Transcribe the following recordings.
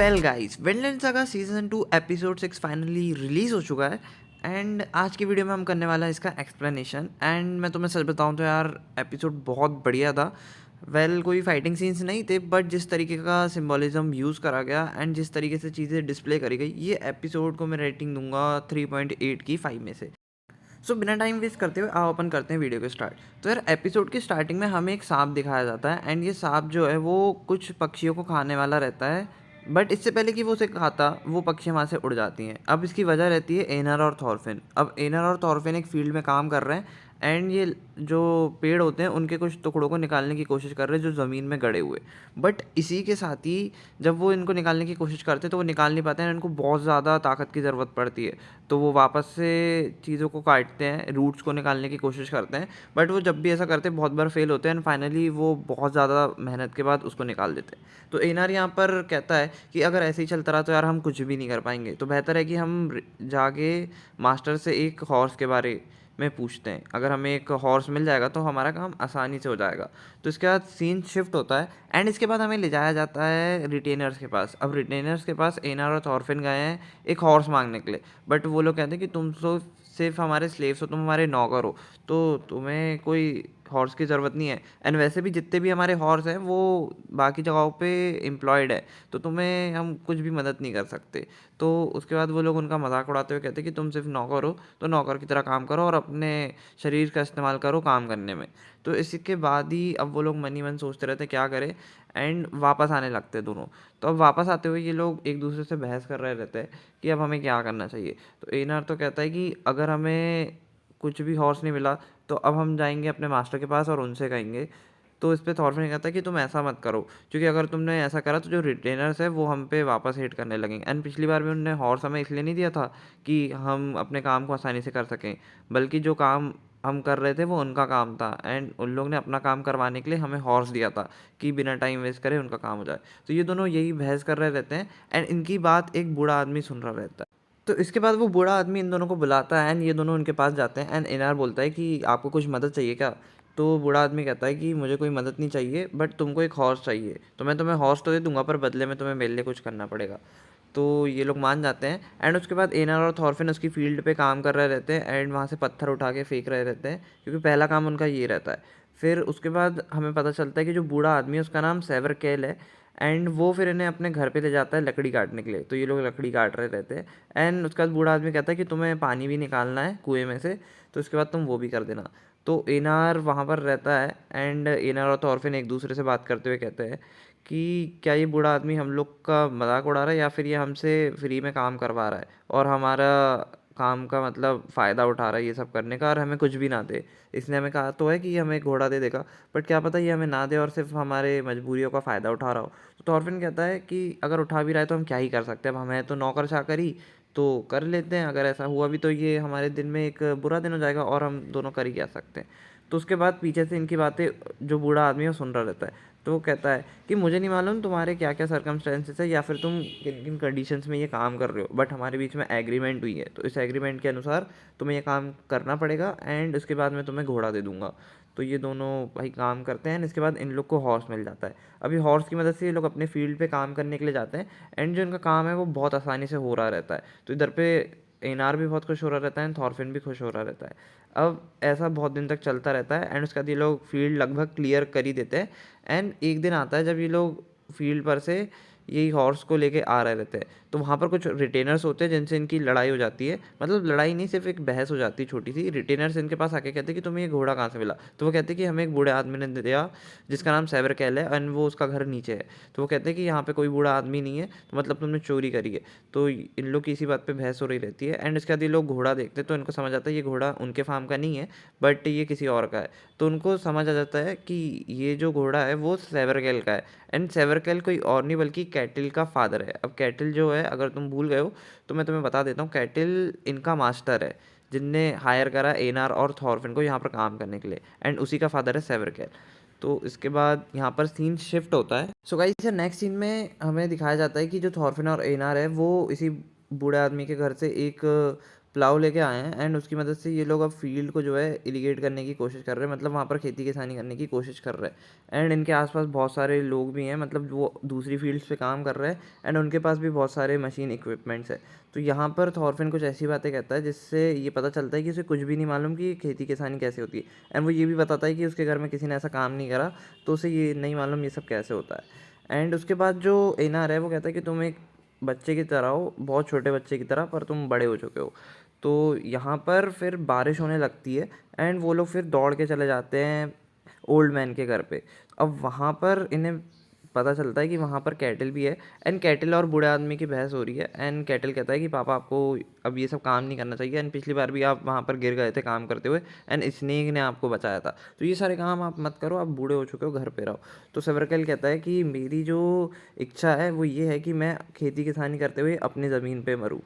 Well guys, Vinland saga season 2 episode 6 finally release हो चुका है। एंड आज की वीडियो में हम करने वाला है इसका एक्सप्लेनेशन। एंड मैं तुम्हें सच बताऊं तो यार एपिसोड बहुत बढ़िया था। कोई फाइटिंग सीन्स नहीं थे, बट जिस तरीके का सिंबॉलिज्म यूज़ करा गया एंड जिस तरीके से चीज़ें डिस्प्ले करी गई, ये एपिसोड को मैं रेटिंग दूंगा 3.8 की 5 में से। बिना टाइम वेस्ट करते हुए आओ अपन करते हैं वीडियो को स्टार्ट। तो यार एपिसोड की स्टार्टिंग में हमें एक सांप दिखाया जाता है एंड ये सांप जो है वो कुछ पक्षियों को खाने वाला रहता है। बट इससे पहले कि वो उसे खाता, वो पक्षियाँ वहाँ से उड़ जाती हैं। अब इसकी वजह रहती है एनर और थॉरफिन। अब एनर और थॉरफिन एक फील्ड में काम कर रहे हैं एंड ये जो पेड़ होते हैं उनके कुछ टुकड़ों को निकालने की कोशिश कर रहे हैं जो ज़मीन में गड़े हुए। बट इसी के साथ ही जब वो इनको निकालने की कोशिश करते हैं तो वो निकाल नहीं पाते हैं, इनको बहुत ज़्यादा ताकत की ज़रूरत पड़ती है। तो वो वापस से चीज़ों को काटते हैं, रूट्स को निकालने की कोशिश करते हैं। बट वो जब भी ऐसा करते हैं बहुत बार फेल होते हैं एंड फाइनली वो बहुत ज़्यादा मेहनत के बाद उसको निकाल देते हैं। तो एनआर यहाँ पर कहता है कि अगर ऐसे ही चलता रहा तो यार हम कुछ भी नहीं कर पाएंगे, तो बेहतर है कि हम जाके मास्टर से एक हॉर्स के बारे में पूछते हैं। अगर हमें एक हॉर्स मिल जाएगा तो हमारा काम आसानी से हो जाएगा। तो इसके बाद सीन शिफ्ट होता है एंड इसके बाद हमें ले जाया जाता है रिटेनर्स के पास। अब रिटेनर्स के पास एनआर और थॉरफिन गए हैं एक हॉर्स मांगने के लिए। बट वो लोग कहते हैं कि तुम तो सिर्फ हमारे स्लेव्स हो, तुम हमारे नौकर हो, तो तुम्हें कोई हॉर्स की ज़रूरत नहीं है। एंड वैसे भी जितने भी हमारे हॉर्स हैं वो बाकी जगहों पे एम्प्लॉयड है, तो तुम्हें हम कुछ भी मदद नहीं कर सकते। तो उसके बाद वो लोग उनका मजाक उड़ाते हुए कहते हैं कि तुम सिर्फ नौकर हो, तो नौकर की तरह काम करो और अपने शरीर का इस्तेमाल करो काम करने में। तो इसके बाद ही अब वो लोग मन ही मन सोचते रहते क्या करें एंड वापस आने लगते हैं दोनों। तो अब वापस आते हुए ये लोग एक दूसरे से बहस कर रहे रहते हैं कि अब हमें क्या करना चाहिए। तो एनआर तो कहता है कि अगर हमें कुछ भी हॉर्स नहीं मिला तो अब हम जाएंगे अपने मास्टर के पास और उनसे कहेंगे। तो इस पे थॉरफिन कहता है कि तुम ऐसा मत करो, क्योंकि अगर तुमने ऐसा करा तो जो रिटेनर्स है वो हम पे वापस हिट करने लगेंगे। एंड पिछली बार भी उन्होंने हॉर्स हमें इसलिए नहीं दिया था कि हम अपने काम को आसानी से कर सकें, बल्कि जो काम हम कर रहे थे वो उनका काम था एंड उन लोग ने अपना काम करवाने के लिए हमें हॉर्स दिया था कि बिना टाइम वेस्ट करे उनका काम हो जाए। तो ये दोनों यही बहस कर रहे रहते हैं एंड इनकी बात एक बूढ़ा आदमी सुन रहा रहता है। तो इसके बाद वो बूढ़ा आदमी इन दोनों को बुलाता है एंड ये दोनों उनके पास जाते हैं एंड एनआर बोलता है कि आपको कुछ मदद चाहिए क्या। तो बूढ़ा आदमी कहता है कि मुझे कोई मदद नहीं चाहिए, बट तुमको एक हॉर्स चाहिए। तो मैं तुम्हें हॉर्स तो दे दूंगा पर बदले में तुम्हें मेरे लिए कुछ करना पड़ेगा। तो ये लोग मान जाते हैं एंड उसके बाद एनआर और थॉरफिन उसकी फील्ड पे काम कर रहे रहते हैं एंड वहाँ से पत्थर उठा के फेंक रहे रहते हैं, क्योंकि पहला काम उनका ये रहता है। फिर उसके बाद हमें पता चलता है कि जो बूढ़ा आदमी है उसका नाम सेवर केल है एंड वो फिर इन्हें अपने घर पे ले जाता है लकड़ी काटने के लिए। तो ये लोग लकड़ी काट रहे रहते हैं एंड उसके बाद बूढ़ा आदमी कहता है कि तुम्हें पानी भी निकालना है कुएं में से, तो इसके बाद तुम वो भी कर देना। तो एनार वहाँ पर रहता है एंड एनार और थॉरफिन एक दूसरे से बात करते हुए कहते हैं कि क्या ये बूढ़ा आदमी हम लोग का मजाक उड़ा रहा है या फिर ये हमसे फ्री में काम करवा रहा है और हमारा काम का मतलब फ़ायदा उठा रहा है ये सब करने का, और हमें कुछ भी ना दे। इसने हमें कहा तो है कि ये हमें एक घोड़ा दे देगा, बट क्या पता ये हमें ना दे और सिर्फ हमारे मजबूरियों का फ़ायदा उठा रहा हो। तो थॉरफिन कहता है कि अगर उठा भी रहा है तो हम क्या ही कर सकते हैं, अब हमें तो नौकर चाकर ही तो कर लेते हैं। अगर ऐसा हुआ भी तो ये हमारे दिन में एक बुरा दिन हो जाएगा और हम दोनों कर ही क्या सकते हैं। तो उसके बाद पीछे से इनकी बातें जो बूढ़ा आदमी है वो सुन रहा रहता है। तो वो कहता है कि मुझे नहीं मालूम तुम्हारे क्या क्या सर्कमस्टेंसेस है या फिर तुम किन किन कंडीशंस में ये काम कर रहे हो, बट हमारे बीच में एग्रीमेंट हुई है, तो इस एग्रीमेंट के अनुसार तुम्हें ये काम करना पड़ेगा एंड उसके बाद मैं तुम्हें घोड़ा दे दूंगा। तो ये दोनों भाई काम करते हैं, इसके बाद इन लोग को हॉर्स मिल जाता है। अभी हॉर्स की मदद से ये लोग अपने फील्ड पे काम करने के लिए जाते हैं एंड जो इनका काम है वो बहुत आसानी से हो रहा रहता है। तो इधर पे एनार भी बहुत खुश हो रहा रहता है, थॉरफिन भी खुश हो रहा रहता है। अब ऐसा बहुत दिन तक चलता रहता है एंड उसके बाद ये लोग फील्ड लगभग क्लियर कर ही देते हैं एंड एक दिन आता है जब ये लोग फील्ड पर से यही हॉर्स को लेके आ रहे रहते हैं। तो वहाँ पर कुछ रिटेनर्स होते हैं जिनसे इनकी लड़ाई हो जाती है, मतलब लड़ाई नहीं सिर्फ एक बहस हो जाती है छोटी सी। रिटेनर्स इनके पास आके कहते हैं कि तुम्हें ये घोड़ा कहाँ से मिला। तो वो कहते हैं कि हमें एक बूढ़े आदमी ने दिया जिसका नाम सैबर कैल है एंड वो उसका घर नीचे है। तो वो कहते हैं कि यहाँ पे कोई बूढ़ा आदमी नहीं है, तो मतलब तुमने चोरी करी है। तो इन लोग की इसी बात पे बहस हो रही रहती है एंड इसके बाद ये लोग घोड़ा देखते हैं तो इनको समझ आता है ये घोड़ा उनके फार्म का नहीं है बट ये किसी और का है। तो उनको समझ आ जाता है कि ये जो घोड़ा है वो सेवरकेल का है एंड सेवरकेल कोई और नहीं बल्कि कैटिल का फादर है। अब कैटिल जो है, अगर तुम भूल गए हो तो मैं तुम्हें बता देता हूँ, कैटिल इनका मास्टर है जिनने हायर करा एनार और थॉरफिन को यहाँ पर काम करने के लिए एंड उसी का फादर है सेवरकेल। तो इसके बाद यहाँ पर सीन शिफ्ट होता है। सो गाइस नेक्स्ट सीन में हमें दिखाया जाता है कि जो थॉरफिन और एनार है वो इसी बूढ़े आदमी के घर से एक प्लाव लेके आए हैं एंड उसकी मदद से ये लोग अब फील्ड को जो है इरिगेट करने की कोशिश कर रहे हैं, मतलब वहाँ पर खेती किसानी करने की कोशिश कर रहे हैं। एंड इनके आसपास बहुत सारे लोग भी हैं, मतलब वो दूसरी फील्ड्स पे काम कर रहे हैं एंड उनके पास भी बहुत सारे मशीन इक्विपमेंट्स है। तो यहाँ पर थॉरफिन कुछ ऐसी बातें कहता है जिससे ये पता चलता है कि उसे कुछ भी नहीं मालूम कि खेती किसानी कैसे होती है। एंड वो ये भी बताता है कि उसके घर में किसी ने ऐसा काम नहीं करा, तो उसे ये नहीं मालूम ये सब कैसे होता है। एंड उसके बाद जो एनआर है वो कहता है कि तुम एक बच्चे की तरह हो, बहुत छोटे बच्चे की तरह, पर तुम बड़े हो चुके हो। तो यहाँ पर फिर बारिश होने लगती है एंड वो लोग फिर दौड़ के चले जाते हैं ओल्ड मैन के घर पे। अब वहाँ पर इन्हें पता चलता है कि वहाँ पर कैटल भी है एंड कैटल और बूढ़े आदमी की बहस हो रही है। एंड कैटल कहता है कि पापा आपको अब ये सब काम नहीं करना चाहिए, एंड पिछली बार भी आप वहाँ पर गिर गए थे काम करते हुए एंड स्नेक ने आपको बचाया था, तो ये सारे काम आप मत करो, आप बूढ़े हो चुके हो, घर पे रहो। तो सेवरकेल कहता है कि मेरी जो इच्छा है वो ये है कि मैं खेती किसानी करते हुए अपनी ज़मीन पे मरूँ।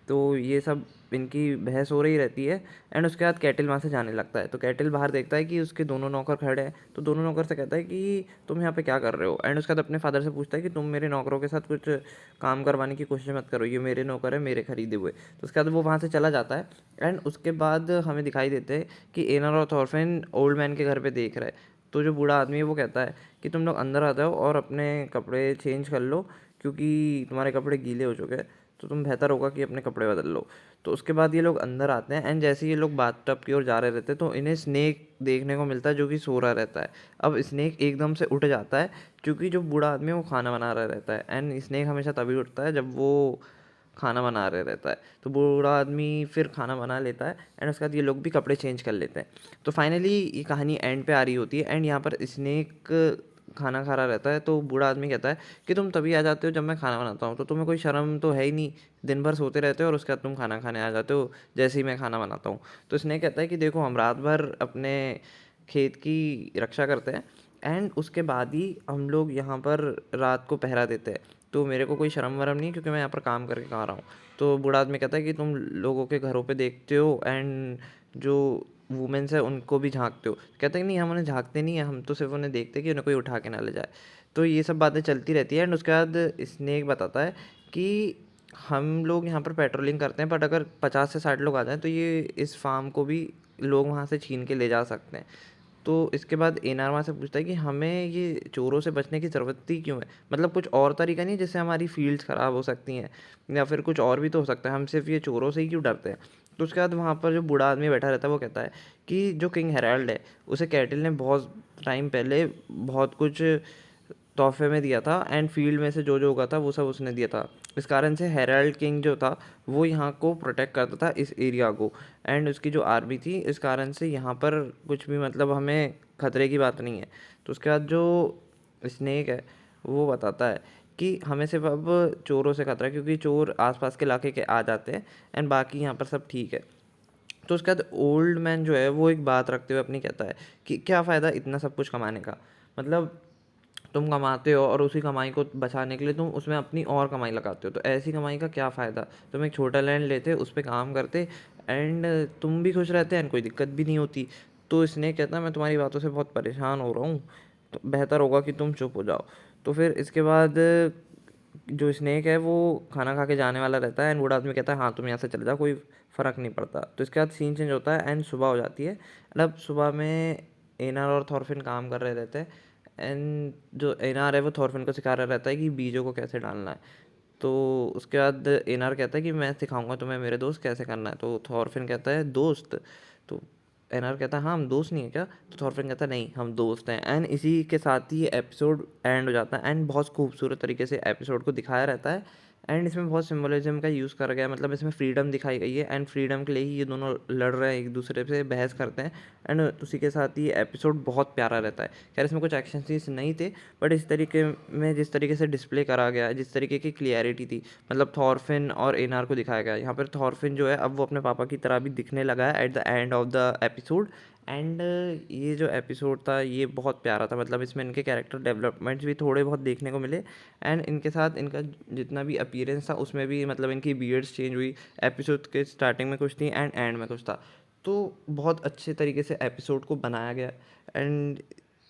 तो ये सब इनकी बहस हो रही रहती है एंड उसके बाद कैटल वहाँ से जाने लगता है। तो कैटल बाहर देखता है कि उसके दोनों नौकर खड़े हैं, तो दोनों नौकर से कहता है कि तुम यहाँ पे क्या कर रहे हो। एंड उसके बाद अपने फादर से पूछता है कि तुम मेरे नौकरों के साथ कुछ काम करवाने की कोशिश मत करो, ये मेरे नौकर है, मेरे खरीदे हुए। तो उसके बाद वो वहाँ से चला जाता है एंड उसके बाद हमें दिखाई देते हैं कि एनर और थॉरफिन ओल्ड मैन के घर पर देख रहे हैं। तो जो बूढ़ा आदमी है वो कहता है कि तुम लोग अंदर आ जाओ और अपने कपड़े चेंज कर लो, क्योंकि तुम्हारे कपड़े गीले हो चुके हैं, तो तुम बेहतर होगा कि अपने कपड़े बदल लो। तो उसके बाद ये लोग अंदर आते हैं एंड जैसे ये लोग बाथटब की ओर जा रहे रहते हैं तो इन्हें स्नेक देखने को मिलता है जो कि सो रहा रहता है। अब स्नेक एकदम से उठ जाता है क्योंकि जो बूढ़ा आदमी है वो खाना बना रहा रहता है एंड स्नेक हमेशा तभी उठता है जब वो खाना बना रहे रहता है। तो बूढ़ा आदमी फिर खाना बना लेता है एंड उसके बाद ये लोग भी कपड़े चेंज कर लेते हैं। तो फाइनली ये कहानी एंड पे आ रही होती है एंड यहाँ पर स्नेक खाना खा रहा रहता है। तो बूढ़ा आदमी कहता है कि तुम तभी आ जाते हो जब मैं खाना बनाता हूँ, तो तुम्हें कोई शर्म तो है ही नहीं, दिन भर सोते रहते हो और उसके बाद तुम खाना खाने आ जाते हो जैसे ही मैं खाना बनाता हूँ। तो स्नेक कहता है कि देखो हम रात भर अपने खेत की रक्षा करते हैं एंड उसके बाद ही हम लोग यहाँ पर रात को पहरा देते हैं, तो मेरे को कोई शर्म वरम नहीं क्योंकि मैं यहाँ पर काम करके खा रहा हूँ। तो बूढ़ा आदमी कहता है कि तुम लोगों के घरों पे देखते हो एंड जो वुमेन्स है उनको भी झांकते हो। कहते हैं कि नहीं हम उन्हें झांकते नहीं है, हम तो सिर्फ उन्हें देखते हैं कि उन्हें कोई उठा के ना ले जाए। तो ये सब बातें चलती रहती है एंड उसके बाद स्नेक बताता है कि हम लोग यहाँ पर पेट्रोलिंग करते हैं, बट अगर 50 से 60 लोग आ जाएं तो ये इस फार्म को भी लोग वहाँ से छीन के ले जा सकते हैं। तो इसके बाद एनार वहाँ से पूछता है कि हमें ये चोरों से बचने की ज़रूरत ही क्यों है, मतलब कुछ और तरीका नहीं है जिससे हमारी फील्ड्स ख़राब हो सकती हैं, या फिर कुछ और भी तो हो सकता है, हम सिर्फ ये चोरों से ही क्यों डरते हैं। तो उसके बाद वहाँ पर जो बूढ़ा आदमी बैठा रहता है वो कहता है कि जो किंग हेराल्ड है उसे कैटल ने बहुत टाइम पहले बहुत कुछ तोहफे में दिया था एंड फील्ड में से जो जो उगा था वो सब उसने दिया था। इस कारण से हेराल्ड किंग जो था वो यहाँ को प्रोटेक्ट करता था, इस एरिया को, एंड उसकी जो आर्मी थी, इस कारण से यहाँ पर कुछ भी मतलब हमें खतरे की बात नहीं है। तो उसके बाद जो स्नेक है वो बताता है कि हमें सिर्फ अब चोरों से खतरा है क्योंकि चोर आसपास के इलाके के आ जाते हैं एंड बाकी यहाँ पर सब ठीक है। तो उसके बाद ओल्ड मैन जो है वो एक बात रखते हुए अपनी कहता है कि क्या फ़ायदा इतना सब कुछ कमाने का, मतलब तुम कमाते हो और उसी कमाई को बचाने के लिए तुम उसमें अपनी और कमाई लगाते हो, तो ऐसी कमाई का क्या फ़ायदा। तुम एक छोटा लैंड लेते उस पर काम करते एंड तुम भी खुश रहते एंड कोई दिक्कत भी नहीं होती। तो इसने कहता मैं तुम्हारी बातों से बहुत परेशान हो रहा हूँ, तो बेहतर होगा कि तुम चुप हो जाओ। तो फिर इसके बाद जो स्नेक है वो खाना खा के जाने वाला रहता है एंड बूढ़ा आदमी कहता है हाँ तुम यहाँ से चले जाओ, कोई फ़र्क नहीं पड़ता। तो इसके बाद सीन चेंज होता है एंड सुबह हो जाती है। मतलब सुबह में एनार और थॉरफिन काम कर रहे रहते हैं एंड जो एनार है वो थॉरफिन को सिखा रहा रहता है कि बीजों को कैसे डालना है। तो उसके बाद एनार कहता है कि मैं सिखाऊंगा तुम्हें मेरे दोस्त कैसे करना है। तो थॉरफिन कहता है दोस्त। तो एनआर कहता है हाँ हम दोस्त नहीं है क्या। तो थॉरफिन कहता है नहीं हम दोस्त हैं। एंड इसी के साथ ही ये एपिसोड एंड हो जाता है एंड बहुत खूबसूरत तरीके से एपिसोड को दिखाया रहता है एंड इसमें बहुत सिम्बोलिज्म का यूज़ करा गया है, मतलब इसमें फ्रीडम दिखाई गई है एंड फ्रीडम के लिए ही ये दोनों लड़ रहे हैं, एक दूसरे से बहस करते हैं एंड उसी के साथ ही एपिसोड बहुत प्यारा रहता है। खैर इसमें कुछ एक्शन सीन्स नहीं थे, बट इस तरीके में जिस तरीके से डिस्प्ले करा गया, जिस तरीके की क्लियरिटी थी, मतलब थॉरफिन और एनार को दिखाया गया। यहाँ पर थॉरफिन जो है अब वो अपने पापा की तरह भी दिखने लगा है at the end of the episode. And ये जो एपिसोड था ये बहुत प्यारा था, मतलब इसमें इनके कैरेक्टर डेवलपमेंट्स भी थोड़े बहुत देखने को मिले एंड इनके साथ इनका जितना भी अपीयरेंस था उसमें भी मतलब इनकी बियर्ड्स चेंज हुई। एपिसोड के स्टार्टिंग में कुछ थी एंड में कुछ था, तो बहुत अच्छे तरीके से एपिसोड को बनाया गया एंड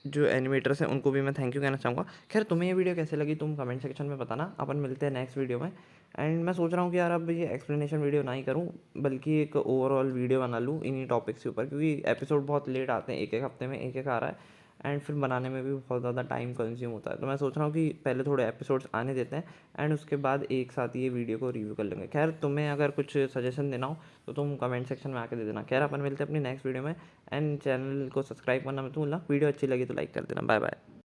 जो एनिमेटर्स हैं उनको भी मैं थैंक यू कहना चाहूँगा। खैर तुम्हें ये वीडियो कैसे लगी तुम कमेंट सेक्शन में बताना। अपन मिलते हैं नेक्स्ट वीडियो में। एंड मैं सोच रहा हूँ कि यार अब ये एक्सप्लेनेशन वीडियो ना ही करूँ, बल्कि एक ओवरऑल वीडियो बना लूँ इन्हीं टॉपिक्स के ऊपर, क्योंकि एपिसोड बहुत लेट आते हैं, एक एक हफ्ते में एक एक आ रहा है एंड फिर बनाने में भी बहुत ज़्यादा टाइम कंज्यूम होता है। तो मैं सोच रहा हूँ कि पहले थोड़े एपिसोड्स आने देते हैं एंड उसके बाद एक साथ ये वीडियो को रिव्यू कर लेंगे। खैर तुम्हें अगर कुछ सजेशन देना हो तो तुम कमेंट सेक्शन में आके दे देना। खैर अपन मिलते हैं अपनी नेक्स्ट वीडियो में। एंड चैनल को सब्सक्राइब करना मत भूलना। वीडियो अच्छी लगी तो लाइक कर देना। Bye bye.